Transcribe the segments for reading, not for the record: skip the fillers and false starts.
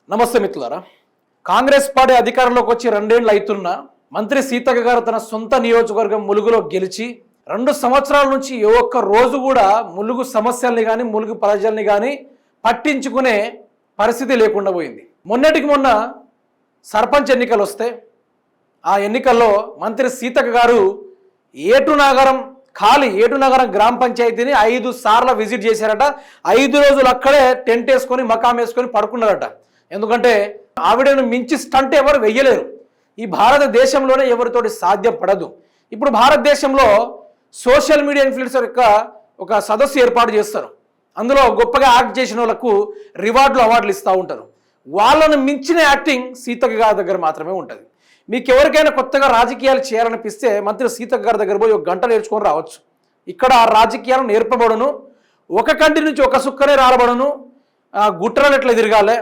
నమస్తే మిత్రులారా. కాంగ్రెస్ పార్టీ అధికారంలోకి వచ్చి 2 ఏళ్లు అవుతున్నా మంత్రి సీతక్క గారు తన సొంత నియోజకవర్గం ములుగులో గెలిచి 2 సంవత్సరాల నుంచి ఏ ఒక్క రోజు కూడా ములుగు సమస్యల్ని కానీ ములుగు ప్రజల్ని కానీ పట్టించుకునే పరిస్థితి లేకుండా పోయింది. మొన్నటికి మొన్న సర్పంచ్ ఎన్నికలు వస్తే ఆ ఎన్నికల్లో మంత్రి సీతక్క గారు ఏటునగరం గ్రామ పంచాయతీని 5 సార్లు విజిట్ చేశారట. 5 రోజులు అక్కడే టెంట్ వేసుకొని మకాం వేసుకొని పడుకున్నారట. ఎందుకంటే ఆవిడను మించి స్టంట్ ఎవరు వెయ్యలేరు. ఈ భారతదేశంలోనే ఎవరితోటి సాధ్యపడదు. ఇప్పుడు భారతదేశంలో సోషల్ మీడియా ఇన్ఫ్లుయెన్సర్ యొక్క ఒక సదస్సు ఏర్పాటు చేస్తారు. అందులో గొప్పగా యాక్ట్ చేసిన వాళ్ళకు అవార్డులు ఇస్తూ ఉంటారు. వాళ్ళను మించిన యాక్టింగ్ సీతక్క గారి దగ్గర మాత్రమే ఉంటుంది. మీకు ఎవరికైనా కొత్తగా రాజకీయాలు చేయాలనిపిస్తే మంత్రి సీతక్క గారి దగ్గర పోయి 1 గంట నేర్చుకొని రావచ్చు. ఇక్కడ రాజకీయాలు నేర్పబడును. ఒక కంటి నుంచి ఒక సుక్కనే రాలబడును. గుట్టలు ఎట్లా తిరగాలి,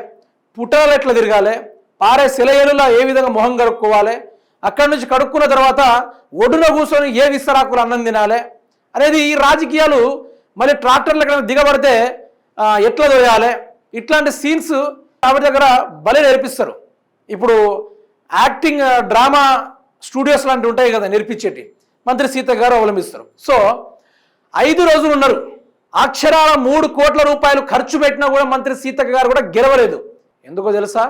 పుట్టలు ఎట్లా తిరగాలి, పారే సెలయేలులా ఏ విధంగా మొహం కడుక్కోవాలి, అక్కడి నుంచి కడుక్కున్న తర్వాత ఒడ్డున కూర్చొని ఏ విస్తరాకులు అన్నం తినాలి అనేది ఈ రాజకీయాలు. మళ్ళీ ట్రాక్టర్లు ఎక్కడ దిగబడితే ఎట్లా దొరకాలి, ఇట్లాంటి సీన్స్ ఆవిడ దగ్గర భలే నేర్పిస్తారు. ఇప్పుడు యాక్టింగ్ డ్రామా స్టూడియోస్ లాంటివి ఉంటాయి కదా నేర్పించేటి, మంత్రి సీతక్క గారు అవలంబిస్తారు. సో 5 రోజులు ఉన్నారు. అక్షరాల 3 కోట్ల రూపాయలు ఖర్చు పెట్టినా కూడా మంత్రి సీతక్క గారు కూడా గెలవలేదు. ఎందుకో తెలుసా?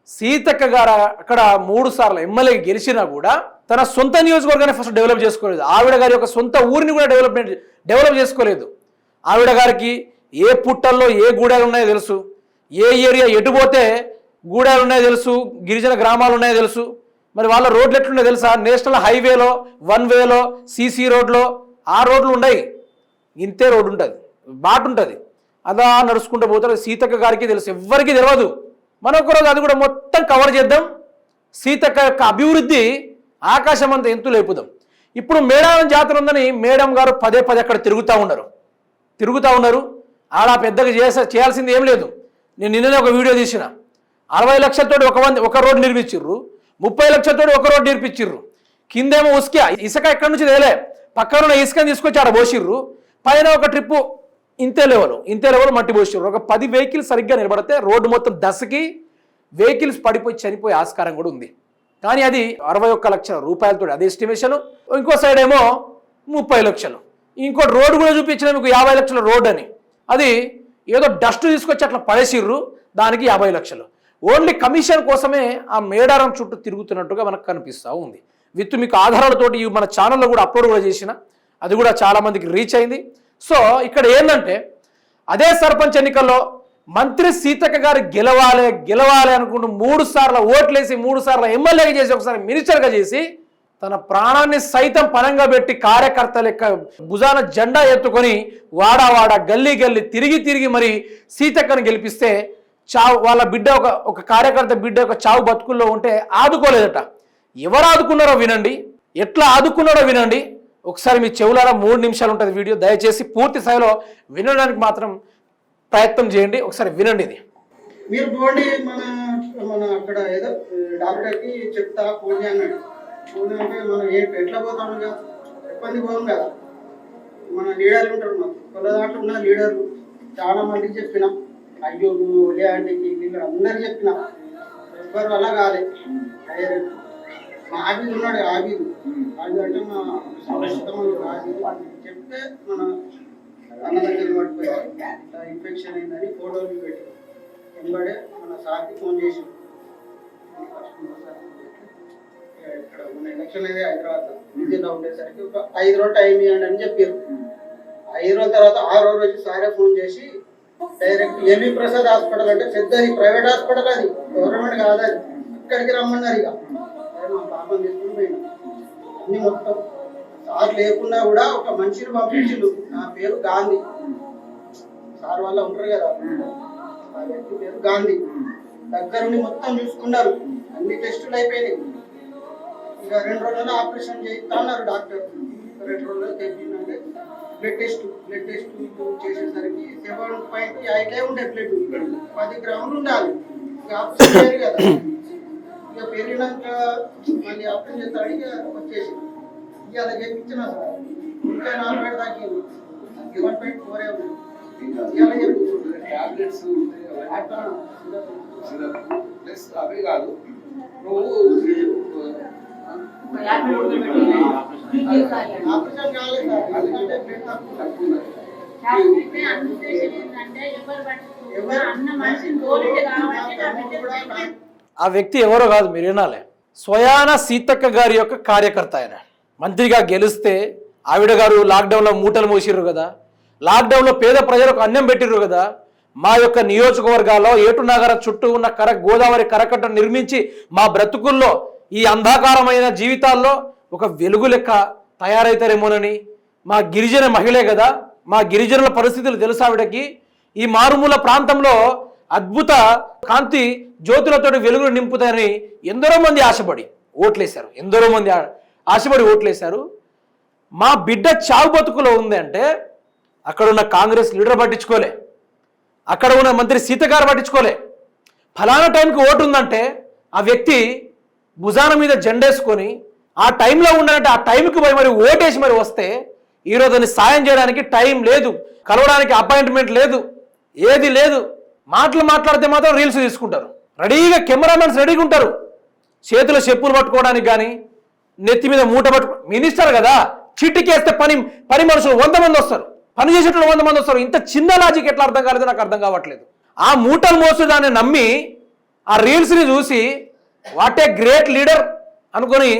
సీతక్క గారు అక్కడ 3 సార్లు ఎమ్మెల్యే గెలిచినా కూడా తన సొంత నియోజకవర్గాన్ని ఫస్ట్ డెవలప్ చేసుకోలేదు. ఆవిడ గారి యొక్క సొంత ఊరిని కూడా డెవలప్ చేసుకోలేదు. ఆవిడ గారికి ఏ పుట్టల్లో ఏ గూడాలు ఉన్నాయో తెలుసు, ఏ ఏరియా ఎటు పోతే గూడాలు ఉన్నాయో తెలుసు, గిరిజన గ్రామాలు ఉన్నాయో తెలుసు. మరి వాళ్ళ రోడ్లు ఎట్లున్నాయో తెలుసా? నేషనల్ హైవేలో 1 వేలో సీసీ రోడ్లో ఆ రోడ్లు ఉన్నాయి. ఇంతే రోడ్డు ఉంటుంది, బాట ఉంటుంది, అదా నడుచుకుంటూ పోతారు. సీతక్క గారికి తెలుసు, ఎవ్వరికీ తెలియదు. మనం ఒకరోజు అది కూడా మొత్తం కవర్ చేద్దాం. సీతక్క యొక్క అభివృద్ధి ఆకాశం అంతా ఎంతు లేపుదాం. ఇప్పుడు మేడారం జాతర ఉందని మేడం గారు పదే అక్కడ తిరుగుతూ ఉన్నారు. ఆడ పెద్దగా చేయాల్సింది ఏం లేదు. నేను నిన్ననే ఒక వీడియో తీసిన. 60 లక్షలతోటి ఒక రోడ్డు నిర్మించిర్రు, 30 లక్షలతోటి ఒక రోడ్డు నిర్మించిర్రు. కిందేమో ఇసుక ఎక్కడి నుంచి తేలే, పక్కన ఉన్న ఇసుకని తీసుకొచ్చి ఆడ పోసిర్రు. పైన ఒక ట్రిప్పు ఇంతే లెవెల్ మట్టి పోసిర్రు. ఒక 10 వెహికల్స్ సరిగ్గా నిలబడితే రోడ్డు మొత్తం దశకి వెహికల్స్ పడిపోయి చనిపోయే ఆస్కారం కూడా ఉంది. కానీ అది 61 లక్షల రూపాయలతో అది ఎస్టిమేషన్. ఇంకో సైడ్ ఏమో 30 లక్షలు. ఇంకోటి రోడ్డు కూడా చూపించిన మీకు 50 లక్షల రోడ్ అని. అది ఏదో డస్ట్ తీసుకొచ్చి అట్లా పడేసిర్రు, దానికి 50 లక్షలు. ఓన్లీ కమిషన్ కోసమే ఆ మేడారం చుట్టూ తిరుగుతున్నట్టుగా మనకు కనిపిస్తూ ఉంది. మీకు ఆధారాలతోటి మన ఛానల్లో కూడా అప్లోడ్ కూడా చేసిన, అది కూడా చాలామందికి రీచ్ అయింది. సో ఇక్కడ ఏంటంటే అదే సర్పంచ్ ఎన్నికల్లో మంత్రి సీతక్క గారు గెలవాలి అనుకుంటూ 3 సార్లు ఓట్లేసి 3 సార్లు ఎమ్మెల్యేగా చేసి ఒకసారి మినిస్టర్గా చేసి తన ప్రాణాన్ని సైతం పనంగా పెట్టి కార్యకర్త లెక్క భుజాన జెండా ఎత్తుకొని వాడ గల్లీ తిరిగి మరి సీతక్కను గెలిపిస్తే వాళ్ళ బిడ్డ ఒక కార్యకర్త బిడ్డ ఒక చావు బతుకుల్లో ఉంటే ఆదుకోలేదట. ఎవరు ఆదుకున్నారో వినండి, ఎట్లా ఆదుకున్నారో వినండి. ఒకసారి మీ చెవులారా 3 నిమిషాలు ఉంటుంది వీడియో. దయచేసి పూర్తి స్థాయిలో వినడానికి మాత్రం ప్రయత్నం చేయండి. ఒకసారి వినండి. ఇది మీరు పోండి, మన అక్కడ ఏదో డాక్టర్కి చెప్తా పోనీ అన్నాడు. పోనీ అంటే మనం ఎట్లా పోతాము కదా, ఇబ్బంది పోం కదా. మన లీడర్లు ఉంటారు, మాకు కొల్ల దాంట్లో ఉన్న లీడర్లు చాలా మందికి చెప్పినాం. అయ్యో లేంటికి వీళ్ళు అందరికి చెప్పినాం, ఎవ్వరు వల్ల కాలే. ఆబీదు ఉన్నాడు, ఆబీదు అంటే మా చెప్తే మన అన్న దగ్గర పడిపోయి ఇన్ఫెక్షన్ అయిందని ఫోటోలు పెట్టి వెంబడే మన సార్కి ఫోన్ చేసి ఇక్కడ మన ఎలక్షన్ అయితే హైదరాబాద్ విజిట్లో ఉండేసరికి ఒక 5 రోజులు టైం ఇవ్వండి అని చెప్పారు. 5 రోజుల తర్వాత 6వ రోజు సారే ఫోన్ చేసి డైరెక్ట్ ఎంవి ప్రసాద్ హాస్పిటల్ అంటే పెద్దది ప్రైవేట్ హాస్పిటల్, అది గవర్నమెంట్ కాదు, అది ఇక్కడికి రమ్మన్నారు. ఇక మా పాపం తీసుకుని పోయినా అన్ని మొత్తం సార్ లేకుండా కూడా ఒక మనిషిని పంపించిండు. నా పేరు గాంధీ, సార్ వాళ్ళ ఉంటారు కదా, ఆ వ్యక్తి పేరు గాంధీ. దగ్గరుండి మొత్తం చూసుకున్నారు, అన్ని టెస్టులు అయిపోయినాయి. ఇక 2 రోజుల్లో ఆపరేషన్ చేయిస్తా అన్నారు డాక్టర్. 2 రోజుల్లో తెప్పిందంటే బ్లడ్ టెస్ట్ చేసేసరికి 7.8 ఉండే బ్లడ్ 10 గ్రాములు ఉండాలి. ఇక ఆపరేషన్ చేయరు కదా, ఇక పెరిగినాక మళ్ళీ ఆపరేషన్ చేస్తాడు. ఇక వచ్చేసి ఇవాళ చేయించిన సార్ ఇంకా 40 దాకింది, 1.4 ఉంది. ఇవాళ చెప్పింది టాబ్లెట్స్ స్ట్రెస్ అవి కాదు. నువ్వు ఆపరేషన్ కాలేదు సార్, ఎందుకంటే బ్లడ్ తక్కువ ఉన్నది. ఆ వ్యక్తి ఎవరో కాదు, మీరు వినాలి. స్వయాన సీతక్క గారి యొక్క కార్యకర్త ఆయన. మంత్రిగా గెలిస్తే ఆవిడ గారు లాక్డౌన్లో మూటలు మోసిర్రు కదా, లాక్డౌన్లో పేద ప్రజలకు అన్నం పెట్టిర్రు కదా. మా యొక్క నియోజకవర్గాల్లో ఏటునగర చుట్టూ ఉన్న గోదావరి కరకట్టను నిర్మించి మా బ్రతుకుల్లో ఈ అంధకారమైన జీవితాల్లో ఒక వెలుగు లెక్క తయారవుతారేమోనని. మా గిరిజన మహిళే కదా, మా గిరిజనుల పరిస్థితులు తెలుసు ఆవిడకి. ఈ మారుమూల ప్రాంతంలో అద్భుత కాంతి జ్యోతులతో వెలుగులు నింపుతాయని ఎందరో మంది ఆశపడి ఓట్లేశారు, ఎందరో మంది ఆశపడి ఓట్లేశారు. మా బిడ్డ చావు బతుకులో ఉంది అంటే అక్కడ ఉన్న కాంగ్రెస్ లీడర్ పట్టించుకోలే, అక్కడ ఉన్న మంత్రి సీత గారు పట్టించుకోలే. ఫలానా టైంకి ఓటు ఉందంటే ఆ వ్యక్తి భుజాన మీద జెండేసుకొని ఆ టైంలో ఉండాలంటే ఆ టైంకి పోయి మరి ఓటేసి మరి వస్తే ఈరోజు దాన్ని సాయం చేయడానికి టైం లేదు, కలవడానికి అపాయింట్మెంట్ లేదు, ఏది లేదు. మాట్లాడితే మాత్రం రీల్స్ తీసుకుంటారు, రెడీగా కెమెరామెన్స్ రెడీగా ఉంటారు, చేతుల చెప్పులు పట్టుకోవడానికి కానీ నెత్తి మీద మూట మినిస్టర్ కదా, చిట్టికేస్తే పని మనుషులు 100 మంది వస్తారు, పని చేసేటప్పుడు 100 మంది వస్తారు. ఇంత చిన్న లాజిక్ ఎట్లా అర్థం కాలేదో నాకు అర్థం కావట్లేదు. ఆ మూటలు మోసు దాన్ని నమ్మి ఆ రీల్స్ని చూసి వాట్ ఏ గ్రేట్ లీడర్ అనుకొని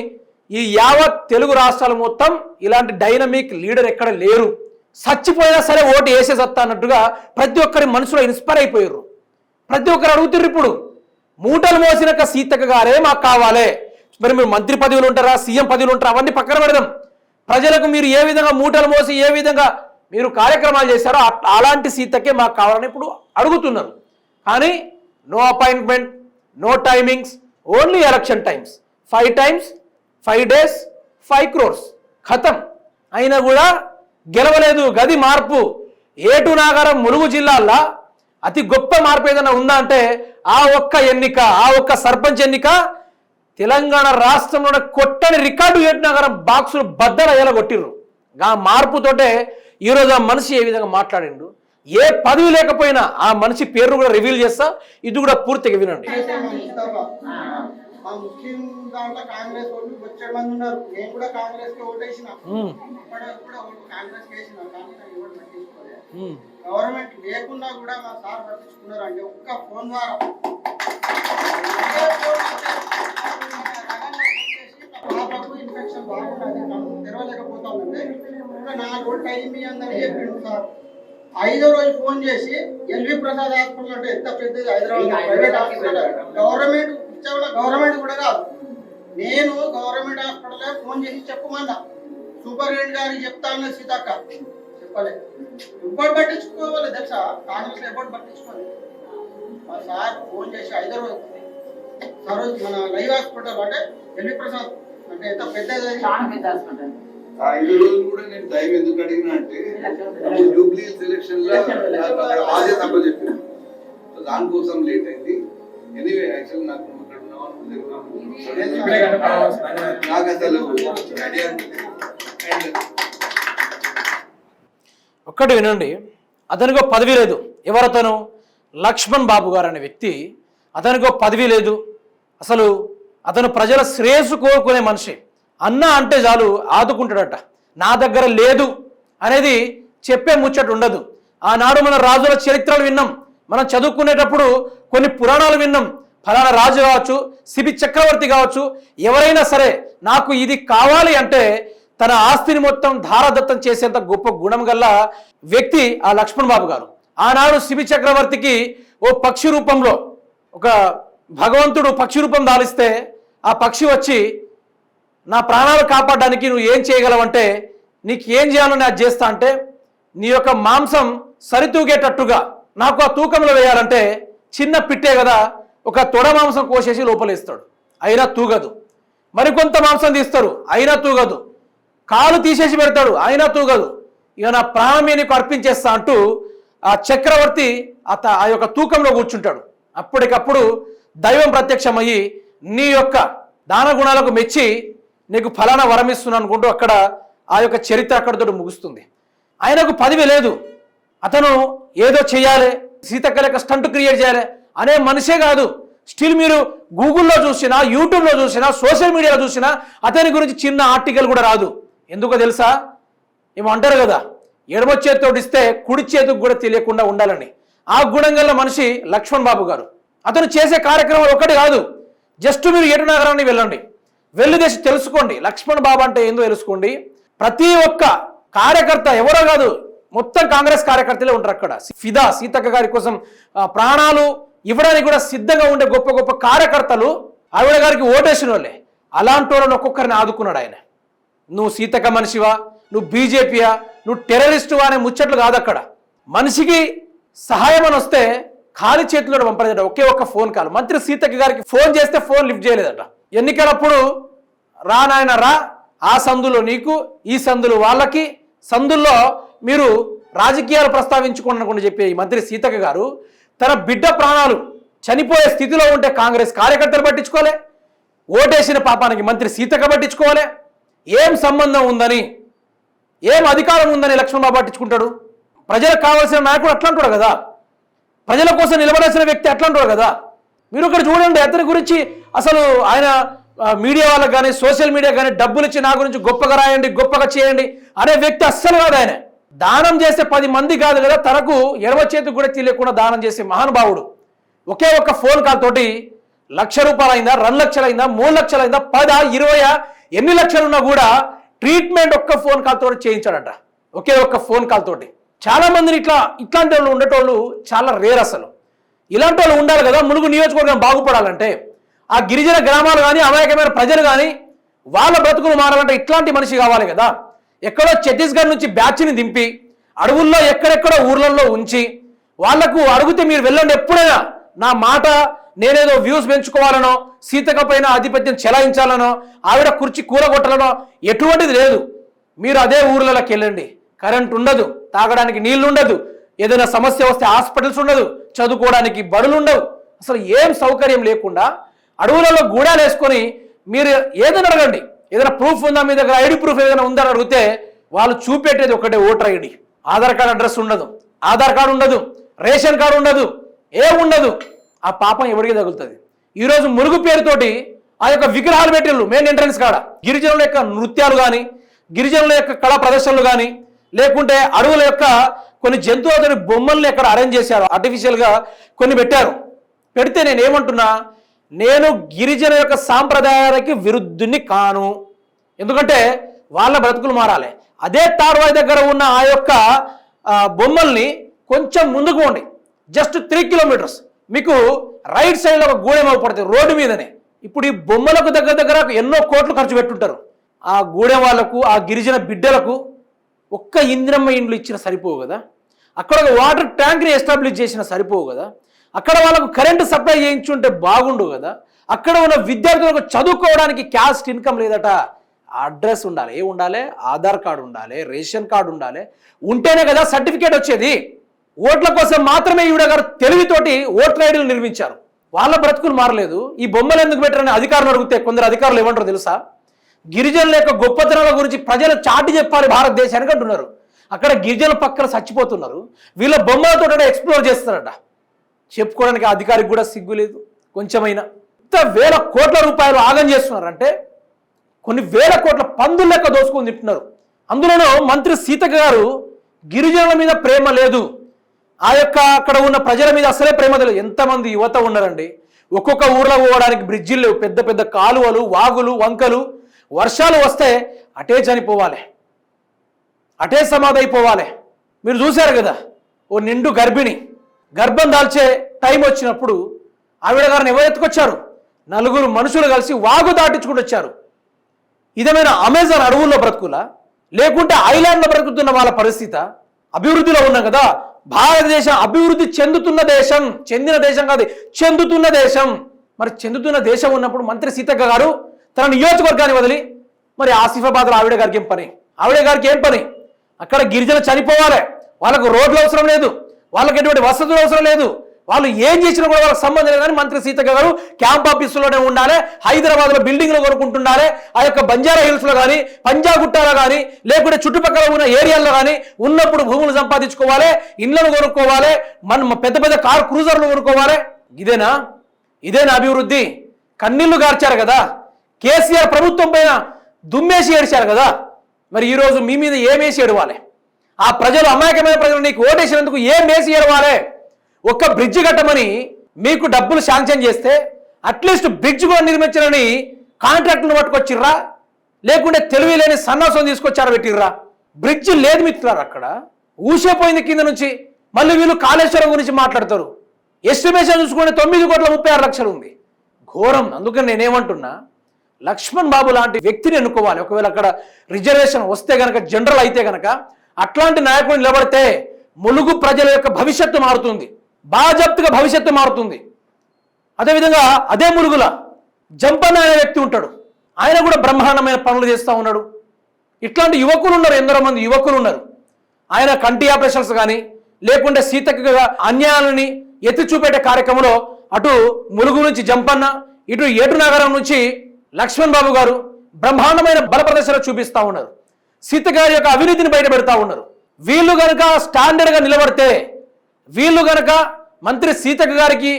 ఈ యావత్ తెలుగు రాష్ట్రాలు మొత్తం ఇలాంటి డైనమిక్ లీడర్ ఎక్కడ లేరు. చచ్చిపోయినా సరే ఓటు వేసేసత్తా అన్నట్టుగా ప్రతి ఒక్కరి మనసులో ఇన్స్పైర్ అయిపోయారు. ప్రతి ఒక్కరు అడుగుతుర్రు ఇప్పుడు, మూటలు మోసినాక సీతక్క గారే మాకు కావాలి. మరి మీరు మంత్రి పదవులు ఉంటారా, సీఎం పదవులు ఉంటారా, అవన్నీ పక్కన పెడదాం. ప్రజలకు మీరు ఏ విధంగా మూటలు మోసి ఏ విధంగా మీరు కార్యక్రమాలు చేశారో అలాంటి సీతకే మాకు కావాలని ఇప్పుడు అడుగుతున్నారు. కానీ no appointment, no timings, only election times. 5 times 5 days 5 crores ఖతం. అయినా కూడా గెలవలేదు. గది మార్పు. ఏటునాగరం ములుగు జిల్లాల్లో అతి గొప్ప మార్పు ఏదైనా ఉందా అంటే ఆ ఒక్క ఎన్నిక, ఆ ఒక్క సర్పంచ్ ఎన్నిక తెలంగాణ రాష్ట్రంలో కొట్టని రికార్డు ఏటునగరం బాక్సులు బద్దలు కొట్టిర్రు. ఆ మార్పుతోటే ఈరోజు ఆ మనిషి ఏ విధంగా మాట్లాడిండు, ఏ పదవి లేకపోయినా ఆ మనిషి పేరు కూడా రివీల్ చేస్తా, ఇది కూడా పూర్తిగా వినండి. మా ముస్లిం దాంట్లో కాంగ్రెస్ ఓట్లు వచ్చే మంది ఉన్నారు. నేను కూడా కాంగ్రెస్ కి ఓటేసిన, కూడా కాంగ్రెస్ వేసిన, కానీ ఎవరు పట్టించుకోలేదు. గవర్నమెంట్ లేకుండా కూడా మా సార్ పట్టించుకున్నారు. అంటే ఒక్క ఫోన్ ద్వారా పాపకు ఇన్ఫెక్షన్ బాగున్నది, తెరవలేకపోతామంటే ఇంకా 4 రోజులు టైం ఇవ్వండి చెప్పిండు సార్. 5వ రోజు ఫోన్ చేసి ఎల్వి ప్రసాద్ హాస్పిటల్ అంటే ఎంత పెద్దది హైదరాబాద్ ప్రైవేట్ హాస్పిటల్, గవర్నమెంట్ కూడా కాదు. నేను గవర్నమెంట్ హాస్పిటల్లో ఫోన్ చేసి చెప్పమన్నా, సూపరింటెండెంట్ గారికి చెప్తా అన్న సీతక్క చెప్పలేదు. ఎప్పుడు పట్టించుకోవాలి తెలుసా, కాంగ్రెస్ ఎప్పుడు పట్టించుకోవాలి. మా సార్ ఫోన్ చేసి 5వ రోజు సరోజ్ మన లైవ్ హాస్పిటల్ అంటే ఎల్వి ప్రసాద్ అంటే ఎంత పెద్దది, 5 రోజులు కూడా నేను టైం ఎందుకు అడిగినా అంటే జూబ్లీ సెలక్షన్ లో బాధ్యత తప్ప చెప్పిన, దానికోసం లేట్ అయింది. ఎనీవే యాక్చువల్ నాకు అసలు ఒక్కటి వినండి. అతనికో పదవి లేదు. ఎవరతను? లక్ష్మణ్ బాబు గారు అనే వ్యక్తి. అతనికో పదవి లేదు. అసలు అతను ప్రజల శ్రేయస్సు కోరుకునే మనిషి. అన్న అంటే చాలు ఆదుకుంటాడట. నా దగ్గర లేదు అనేది చెప్పే ముచ్చట ఉండదు. ఆనాడు మన రాజుల చరిత్రలు విన్నాం, మనం చదువుకునేటప్పుడు కొన్ని పురాణాలు విన్నాం. ఫలానా రాజు కావచ్చు, శిబి చక్రవర్తి కావచ్చు, ఎవరైనా సరే నాకు ఇది కావాలి అంటే తన ఆస్తిని మొత్తం ధారాదత్తం చేసేంత గొప్ప గుణం గల వ్యక్తి ఆ లక్ష్మణ్ బాబు గారు. ఆనాడు శిబి చక్రవర్తికి ఓ పక్షి రూపంలో ఒక భగవంతుడు పక్షి రూపం దాలిస్తే ఆ పక్షి వచ్చి నా ప్రాణాలు కాపాడడానికి నువ్వు ఏం చేయగలవంటే నీకు ఏం చేయాలని అది చేస్తా అంటే నీ యొక్క మాంసం సరితూగేటట్టుగా నాకు ఆ తూకంలో వేయాలంటే చిన్న పిట్టే కదా ఒక తొడ మాంసం కోసేసి లోపలేస్తాడు, అయినా తూగదు. మరికొంత మాంసం తీస్తారు, అయినా తూగదు. కాలు తీసేసి పెడతాడు, అయినా తూగదు. ఇక నా ప్రాణమే నీకు అర్పించేస్తా అంటూ ఆ చక్రవర్తి ఆ యొక్క తూకంలో కూర్చుంటాడు. అప్పటికప్పుడు దైవం ప్రత్యక్షమయ్యి నీ యొక్క దాన గుణాలకు మెచ్చి నీకు ఫలానా వరం ఇస్తున్నాను అనుకుంటూ అక్కడ ఆ యొక్క చరిత్ర అక్కడితో ముగుస్తుంది. ఆయనకు పదవి లేదు. అతను ఏదో చేయాలి, సీతక్క లెక్క స్టంట్ క్రియేట్ చేయాలి అనే మనిషే కాదు. స్టిల్ మీరు గూగుల్లో చూసినా, యూట్యూబ్లో చూసినా, సోషల్ మీడియాలో చూసినా అతని గురించి చిన్న ఆర్టికల్ కూడా రాదు. ఎందుకో తెలుసా? ఏమో అంటారు కదా, ఎడమ చేతితో ఇస్తే కుడి చేతికి కూడా తెలియకుండా ఉండాలని. ఆ గుణం గల మనిషి లక్ష్మణ్ బాబు గారు. అతను చేసే కార్యక్రమాలు ఒకటి కాదు. జస్ట్ మీరు ఏటు నగరాన్ని వెళ్ళండి, వెళ్ళి దేశం తెలుసుకోండి. లక్ష్మణ్ బాబు అంటే ఏందో తెలుసుకోండి. ప్రతి ఒక్క కార్యకర్త ఎవరో కాదు, మొత్తం కాంగ్రెస్ కార్యకర్తలే ఉంటారు అక్కడ. ఫిదా సీతక్క గారి కోసం ప్రాణాలు ఇవ్వడానికి కూడా సిద్ధంగా ఉండే గొప్ప గొప్ప కార్యకర్తలు ఆవిడ గారికి ఓటేసిన వాళ్ళే. అలాంటి వాళ్ళని ఒక్కొక్కరిని ఆదుకున్నాడు ఆయన. నువ్వు సీతక్క మనిషివా, నువ్వు బీజేపీయా, నువ్వు టెర్రరిస్టువా అనే ముచ్చట్లు కాదు అక్కడ. మనిషికి సహాయం అని వస్తే ఖాళీ చేతిలో పంపలేదట. ఒకే ఒక్క ఫోన్ కాల్. మంత్రి సీతక్క గారికి ఫోన్ చేస్తే ఫోన్ లిఫ్ట్ చేయలేదట. ఎన్నికలప్పుడు రా నాయన రా, ఆ సందులో నీకు, ఈ సందులు వాళ్ళకి, సందుల్లో మీరు రాజకీయాలు ప్రస్తావించుకోండి చెప్పే ఈ మంత్రి సీతక్క గారు తన బిడ్డ ప్రాణాలు చనిపోయే స్థితిలో ఉంటే కాంగ్రెస్ కార్యకర్తలు పట్టించుకోలే, ఓటేసిన పాపానికి మంత్రి సీతక్క పట్టించుకోలే. ఏం సంబంధం ఉందని, ఏం అధికారం ఉందని లక్ష్మణ్ బాబు పట్టించుకుంటాడు? ప్రజలకు కావాల్సిన నాయకుడు అట్లా అంటాడు కదా, ప్రజల కోసం నిలబడాల్సిన వ్యక్తి అట్లా అంటాడు కదా. మీరు ఇక్కడ చూడండి, అతని గురించి అసలు ఆయన మీడియా వాళ్ళకి కానీ, సోషల్ మీడియా కానీ డబ్బులు ఇచ్చి నా గురించి గొప్పగా రాయండి, గొప్పగా చేయండి అనే వ్యక్తి అస్సలు కాదు. ఆయన దానం చేసే 10 మంది కాదు కదా, తనకు ఎడమ చేతికి కూడా తెలియకుండా దానం చేసే మహానుభావుడు. ఒకే ఒక్క ఫోన్ కాల్ తోటి 1,00,000 రూపాయలు అయిందా, 2 లక్షలు అయిందా, 3 లక్షలు అయిందా, 10, 20 ఎన్ని లక్షలున్నా కూడా ట్రీట్మెంట్ ఒక్క ఫోన్ కాల్ తోటి చేయించాడట. ఒకే ఒక్క ఫోన్ కాల్ తోటి. చాలా మందిని ఇట్లాంటి వాళ్ళు ఉండేటోళ్ళు చాలా రేర్. అసలు ఇలాంటి వాళ్ళు ఉండాలి కదా. ములుగు నియోజకవర్గం బాగుపడాలంటే, ఆ గిరిజన గ్రామాలు కానీ, అమాయకమైన ప్రజలు కానీ వాళ్ళ బ్రతుకులు మారాలంటే ఇట్లాంటి మనిషి కావాలి కదా. ఎక్కడో ఛత్తీస్గఢ్ నుంచి బ్యాచ్ని దింపి అడవుల్లో ఎక్కడెక్కడో ఊర్లలో ఉంచి వాళ్లకు అడిగితే మీరు వెళ్ళండి, ఎప్పుడైనా నా మాట నేనేదో వ్యూస్ పెంచుకోవాలనో, సీతక్క పైన ఆధిపత్యం చెలాయించాలనో, ఆవిడ కుర్చీ కూరగొట్టాలనో ఎటువంటిది లేదు. మీరు అదే ఊర్లలోకి వెళ్ళండి, కరెంట్ ఉండదు, తాగడానికి నీళ్లు ఉండదు, ఏదైనా సమస్య వస్తే హాస్పిటల్స్ ఉండదు, చదువుకోవడానికి బడులు ఉండవు, అసలు ఏం సౌకర్యం లేకుండా అడవులలో గూడాలు వేసుకొని మీరు ఏదైనా అడగండి, ఏదైనా ప్రూఫ్ ఉందా మీ దగ్గర, ఐడి ప్రూఫ్ ఏదైనా ఉందని అడిగితే వాళ్ళు చూపెట్టేది ఒకటే voter ID. Aadhaar card address ఉండదు, ఆధార్ కార్డు ఉండదు, రేషన్ కార్డు ఉండదు, ఏముండదు. ఆ పాపం ఎవరికి తగులుతుంది? ఈరోజు మురుగు పేరుతోటి ఆ యొక్క విగ్రహాలు పెట్టిళ్ళు మెయిన్ ఎంట్రన్స్ కాడ. గిరిజనుల యొక్క నృత్యాలు కానీ, గిరిజనుల యొక్క కళా ప్రదర్శనలు కానీ, లేకుంటే అడవుల యొక్క కొన్ని జంతువుల బొమ్మల్ని ఎక్కడ అరేంజ్ చేశారు, ఆర్టిఫిషియల్గా కొన్ని పెట్టారు. పెడితే నేను ఏమంటున్నా, నేను గిరిజన యొక్క సాంప్రదాయాలకి విరుద్ధుని కాను. ఎందుకంటే వాళ్ళ బ్రతుకులు మారాలి. అదే తాడ్వాయి దగ్గర ఉన్న ఆ యొక్క బొమ్మల్ని కొంచెం ముందుకు పోండి, జస్ట్ 3 కిలోమీటర్స్, మీకు రైట్ సైడ్లో ఒక గూడెం పడుతుంది రోడ్డు మీదనే. ఇప్పుడు ఈ బొమ్మలకు దగ్గర ఎన్నో కోట్లు ఖర్చు పెట్టుంటారు. ఆ గూడెం వాళ్ళకు, ఆ గిరిజన బిడ్డలకు ఒక్క ఇందిరమ్మ ఇండ్లు ఇచ్చిన సరిపోవు కదా, అక్కడ ఒక వాటర్ ట్యాంక్ని ఎస్టాబ్లిష్ చేసిన సరిపోవు కదా, అక్కడ వాళ్ళకు కరెంటు సప్లై చేయించుంటే బాగుండు కదా, అక్కడ ఉన్న విద్యార్థులకు చదువుకోవడానికి క్యాస్ట్ ఇన్కమ్ లేదట. అడ్రస్ ఉండాలి, ఏ ఉండాలి, ఆధార్ కార్డు ఉండాలి, రేషన్ కార్డు ఉండాలి, ఉంటేనే కదా సర్టిఫికేట్ వచ్చేది. ఓట్ల కోసం మాత్రమే ఈవిడ గారు తెలివితోటి ఓటర్ ఐడీలు నిర్మించారు. వాళ్ళ బ్రతుకులు మారలేదు. ఈ బొమ్మలు ఎందుకు పెట్టారని అధికారులు అడిగితే కొందరు అధికారులు ఏమంటారు తెలుసా? గిరిజనుల యొక్క గొప్పతనాల గురించి ప్రజలు చాటి చెప్పాలి భారతదేశానికి అంటున్నారు. అక్కడ గిరిజనుల పక్కన చచ్చిపోతున్నారు, వీళ్ళ బొమ్మలతో ఎక్స్ప్లోర్ చేస్తారట. చెప్పుకోవడానికి అధికారికి కూడా సిగ్గు లేదు కొంచెమైనా. ఇంత వేల కోట్ల రూపాయలు ఆగం చేస్తున్నారంటే, కొన్ని వేల కోట్ల పందుల లెక్క దోసుకొని తింటున్నారు. అందులోనూ మంత్రి సీతక్క గారు గిరిజనుల మీద ప్రేమ లేదు, ఆ యొక్క అక్కడ ఉన్న ప్రజల మీద అసలే ప్రేమ లేదు. ఎంతమంది యువత ఉన్నారండి. ఒక్కొక్క ఊర్లో పోవడానికి బ్రిడ్జిలు లేవు, పెద్ద పెద్ద కాలువలు, వాగులు, వంకలు. వర్షాలు వస్తే అటే చనిపోవాలి, అటే సమాధి అయిపోవాలి. మీరు చూశారు కదా, ఓ నిండు గర్భిణి గర్భం దాల్చే టైం వచ్చినప్పుడు ఆవిడ గారిని ఎవరు ఎత్తుకొచ్చారు? 4 మనుషులు కలిసి వాగు దాటించుకుంటూ వచ్చారు. ఇదేమైనా అమెజాన్ అడవుల్లో బ్రతుకులా, లేకుంటే ఐలాండ్లో బ్రతుకుతున్న వాళ్ళ పరిస్థితి? అభివృద్ధిలో ఉన్నాం కదా, భారతదేశం అభివృద్ధి చెందుతున్న దేశం, చెందిన దేశం కాదు, చెందుతున్న దేశం. మరి చెందుతున్న దేశం ఉన్నప్పుడు మంత్రి సీతక్క గారు తన నియోజకవర్గాన్ని వదిలి మరి ఆసిఫాబాద్లో ఆవిడ గారికి ఏం పని? ఆవిడ గారికి ఏం పని? అక్కడ గిరిజన చనిపోవాలి, వాళ్ళకు రోడ్లు అవసరం లేదు, వాళ్ళకి ఎటువంటి వసతులు అవసరం లేదు, వాళ్ళు ఏం చేసినా కూడా వాళ్ళకి సంబంధం లేదు. కానీ మంత్రి సీతక్క గారు క్యాంప్ ఆఫీసులోనే ఉండాలి, హైదరాబాద్లో బిల్డింగ్లో కొనుక్కుంటుండాలి, ఆ యొక్క బంజారా హిల్స్లో కానీ, పంజాగుట్టాలో కానీ, లేకుంటే చుట్టుపక్కల ఉన్న ఏరియాల్లో కానీ ఉన్నప్పుడు భూములు సంపాదించుకోవాలి, ఇండ్లను కొనుక్కోవాలి, మన పెద్ద పెద్ద కార్ క్రూజర్లు కొనుక్కోవాలి. ఇదేనా? ఇదేనా అభివృద్ధి? కన్నీళ్లు గార్చారు కదా, కేసీఆర్ ప్రభుత్వం పైన దుమ్మేసి ఏడ్చారు కదా, మరి ఈరోజు మీ మీద ఏమేసి ఏడవాలి? ఆ ప్రజలు, అమాయకమైన ప్రజలు నీకు ఓటేసినందుకు ఏం వేసి ఏడవాలి? ఒక్క బ్రిడ్జ్ కట్టమని మీకు డబ్బులు శాంక్షన్ చేస్తే అట్లీస్ట్ బ్రిడ్జ్ కూడా నిర్మించాలని కాంట్రాక్టులను పట్టుకొచ్చిర్రా, లేకుంటే తెలివి లేని సన్నాసం తీసుకొచ్చారా పెట్టిర్రా? బ్రిడ్జ్ లేదు మిత్రులారు, అక్కడ ఊసిపోయింది కింద నుంచి. మళ్ళీ వీళ్ళు కాళేశ్వరం గురించి మాట్లాడతారు. ఎస్టిమేషన్ చూసుకుంటే 9,36,00,000 ఉంది. ఘోరం. అందుకని నేనేమంటున్నా, లక్ష్మణ్ బాబు లాంటి వ్యక్తిని ఎన్నుకోవాలి. ఒకవేళ అక్కడ రిజర్వేషన్ వస్తే గనక, జనరల్ అయితే గనక, అట్లాంటి నాయకుడు నిలబడితే ములుగు ప్రజల యొక్క భవిష్యత్తు మారుతుంది, బాజప్తుగా భవిష్యత్తు మారుతుంది. అదేవిధంగా అదే ములుగుల జంపన్న అనే వ్యక్తి ఉంటాడు, ఆయన కూడా బ్రహ్మాండమైన పనులు చేస్తూ ఉన్నాడు. ఇట్లాంటి యువకులు ఉన్నారు, ఎందరో మంది యువకులు ఉన్నారు. ఆయన కంటి ఆపరేషన్స్ కానీ, లేకుంటే సీతకు అన్యాయాలని ఎత్తి చూపేట కార్యక్రమంలో అటు ములుగు నుంచి జంపన్న, ఇటు ఏటునగరం నుంచి లక్ష్మణ్ బాబు గారు బ్రహ్మాండమైన బల ప్రదర్శన చూపిస్తూ ఉన్నారు. సీత గారి యొక్క అవినీతిని బయట పెడతా ఉన్నారు. వీళ్ళు గనక స్టాండర్డ్గా నిలబడితే, వీళ్ళు గనక మంత్రి సీతక్క గారికి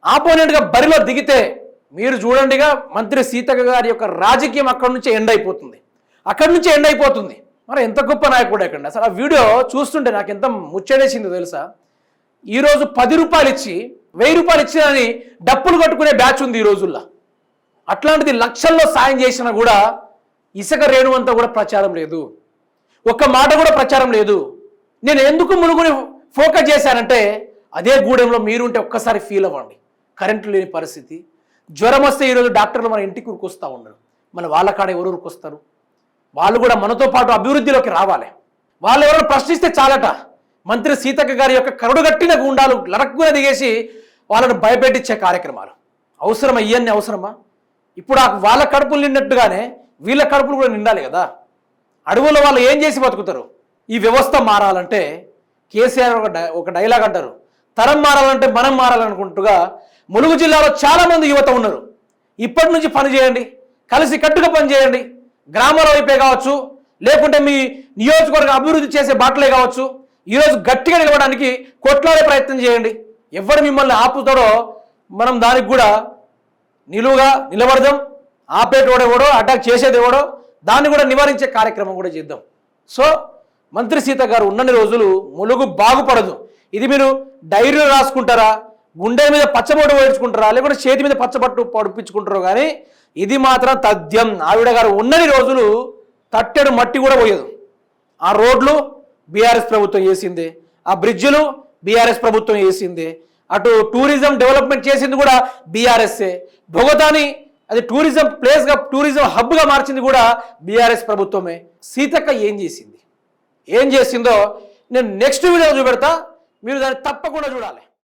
ఆపోనెంట్గా బరిలో దిగితే, మీరు చూడండిగా మంత్రి సీతక్క గారి యొక్క రాజకీయం అక్కడి నుంచి ఎండ్ అయిపోతుంది. మరి ఎంత గొప్ప నాయకుడు ఎక్కడ. అసలు ఆ వీడియో చూస్తుంటే నాకు ఎంత ముచ్చటేసిందో తెలుసా? ఈరోజు 10 రూపాయలు ఇచ్చి 1000 రూపాయలు ఇచ్చినని డప్పులు కట్టుకునే బ్యాచ్ ఉంది ఈ రోజుల్లో. అట్లాంటిది లక్షల్లో సాయం చేసినా కూడా ఇసుక రేణువంతా కూడా ప్రచారం లేదు, ఒక్క మాట కూడా ప్రచారం లేదు. నేను ఎందుకు ములుగుని ఫోకస్ చేశానంటే, అదే గూడెంలో మీరుంటే ఒక్కసారి ఫీల్ అవ్వండి. కరెంటు లేని పరిస్థితి, జ్వరం వస్తే ఈరోజు డాక్టర్లు మన ఇంటికి ఉరికొస్తూ ఉన్నారు. మన వాళ్ళ కాడ ఎవరు ఉరికొస్తారు? వాళ్ళు కూడా మనతో పాటు అభివృద్ధిలోకి రావాలి. వాళ్ళు ఎవరైనా ప్రశ్నిస్తే చాలట, మంత్రి సీతక్క గారి యొక్క కరుడుగట్టిన గుండాలు లరక్కున దిగేసి వాళ్ళను భయపెట్టించే కార్యక్రమాలు అవసరమా? ఇవన్నీ అవసరమా? ఇప్పుడు వాళ్ళ కడుపులు నిన్నట్టుగానే వీళ్ళ కడుపులు కూడా నిండాలి కదా. అడవుల్లో వాళ్ళు ఏం చేసి బతుకుతారు? ఈ వ్యవస్థ మారాలంటే కేసీఆర్ ఒక డైలాగ్ అంటారు, తరం మారాలంటే మనం మారాలనుకుంటుగా ములుగు జిల్లాలో చాలామంది యువత ఉన్నారు. ఇప్పటి నుంచి పని చేయండి, కలిసి కట్టుగా పని చేయండి. గ్రామాల వైపే కావచ్చు, లేకుంటే మీ నియోజకవర్గ అభివృద్ధి చేసే బాటలే కావచ్చు, ఈరోజు గట్టిగా నిలవడానికి కొట్లాడే ప్రయత్నం చేయండి. ఎవరు మిమ్మల్ని ఆపుతాడో మనం దానికి కూడా నిలువుగా నిలబడదాం. ఆపేటోడు ఎవడో, అటాక్ చేసేది ఎవడో, దాన్ని కూడా నివారించే కార్యక్రమం కూడా చేద్దాం. సో మంత్రి సీత గారు ఉన్నన్ని రోజులు ములుగు బాగుపడదు. ఇది మీరు డైరీలో రాసుకుంటారా, గుండె మీద పచ్చబొట్టు వేయించుకుంటారా, లేకుంటే చేతి మీద పచ్చబట్టు పడిపించుకుంటారో కానీ ఇది మాత్రం తథ్యం. ఆవిడ గారు ఉన్నన్ని రోజులు తట్టెడు మట్టి కూడా పోయేదు. ఆ రోడ్లు బీఆర్ఎస్ ప్రభుత్వం వేసిందే, ఆ బ్రిడ్జిలు బీఆర్ఎస్ ప్రభుత్వం వేసిందే, అటు టూరిజం డెవలప్మెంట్ చేసింది కూడా బీఆర్ఎస్ఏ, బొగతాని అది టూరిజం ప్లేస్గా, టూరిజం హబ్గా మార్చింది కూడా బీఆర్ఎస్ ప్రభుత్వమే. సీతక్క ఏం చేసిందో నేను నెక్స్ట్ వీడియో చూపెడతా, మీరు దాన్ని తప్పకుండా చూడాలి.